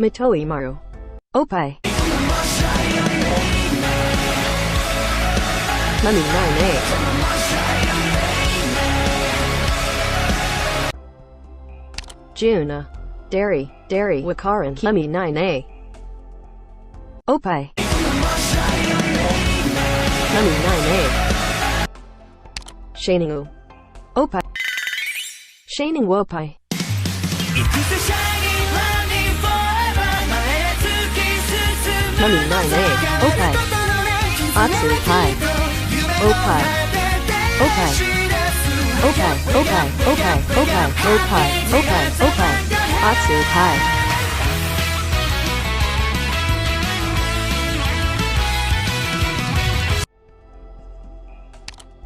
Matoi maru. Oppai. Mummy 9A. Juna. Dairy Wakaran. Mummy 9A. Oppai. Mummy 9A. Shainingu. Oppai. Shaining Wopai. Mummy 9A. Oppai. Atsu Pai. Oppai. Oppai. Oppai. Oppai. Oppai. Oppai. Oppai. Oppai. Oppai. Atsu Pai.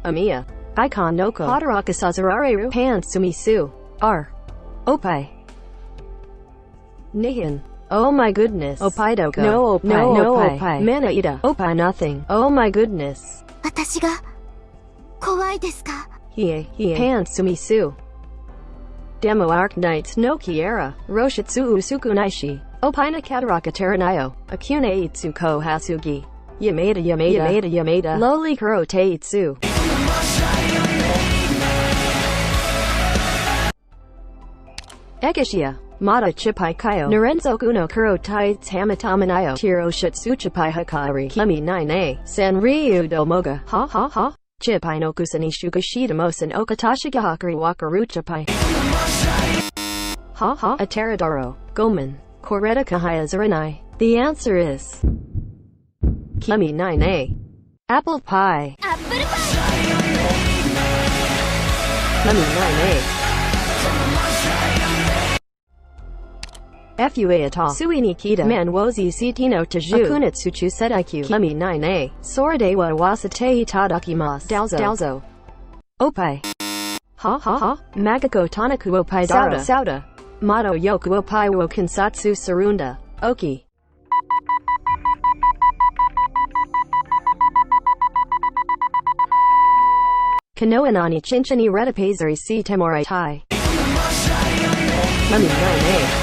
Amiya. Icon Noko. Hataraka Sazarareru. Pan Sumisu. R. Oppai. Nihin. Oh my goodness. Oppai doko. No oppai. No oppai. Mana ida. Oppai nothing. Oh my goodness. 私が怖いですか? Hie. Pan Sumisu. Demo arknight no kiera. Roshitsu usuku naishi. Oppai na kataraka teranayo. Akune itsuko hasugi. Yamada. Loli kuro teitsu. Ekishia. Mata chipai kayo. Narenzo kuno kuro tights hamatamanayo. Tiro shitsu chipai hakari. Mummy 9A. Sanryu domoga. Ha. Chipai no kusani shugashida mosan okatashiga hakari wakaru chipai. Ha. Ateradaro. Gomen. Koreta kahaya zaranai. The answer is Mummy 9A. Apple pie. Apple pie. Mummy 9A. Fua ata. Sui ni kita. Manwozi sitino taju. Akunitsuchu sedaiku. Mummy 9A. Sorade wa wasate itadakimasu. Dalzo. Oppai. Ha. Magako tanaku oppai dara. Sauda. Mato yoku oppai wo kansatsu sarunda. Oki. Kanoanani chinchini retapazari si temorai tai. Mummy 9A.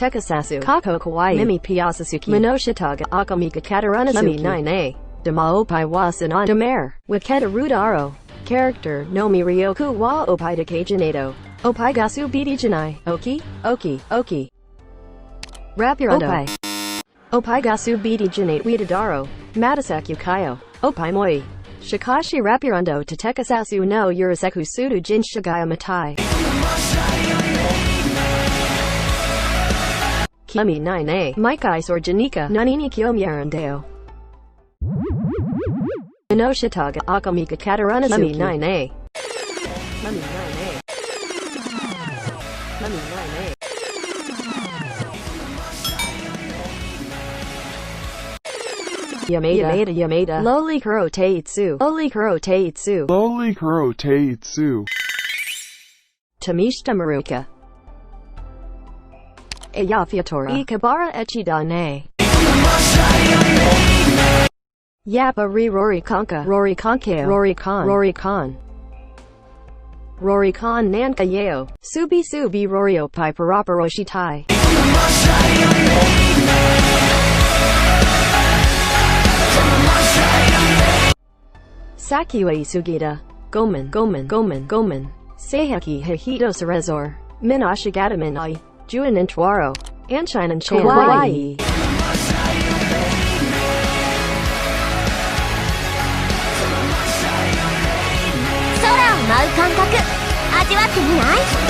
Tekasasu. Kako kawaii. Mimi piasasuki. Minoshitaga. Akamika kataranazuki. Mummy 9A. Dama oppai wa sanan damare. Waketa rudaro. Character. Nomi ryoku wa oppai dakajanado. Oppai gasu biti janai. Oki. Rapurando. Oppai gasu biti janate widadaro. Matasaku kayo. Oppai moi. Shikashi rapurando to tekasasu no yuraseku sudu jin shigaya matai. Mummy 9A. Maikai sor janika. Nanini kyomyarandeo. Minoshitaga. Akamika kataranazuki. Mummy 9A. Mummy 9A. Mummy 9A. Yamada. Loli kuro teitsu. Tamishita maruka. Ayafiatora. Ikabara echidane. Yappa Rory Kanka. Rory Khan Nanka Yeo. Subi Rorio Pai Paraparoshi Tai. Sakiwa Sugita. Gomen. Seihaki Hihito Sarezor. Minashigatamin I. Juan Intwaro. Anshin and Chan. Kawaii. 空を舞う感覚味わってみない？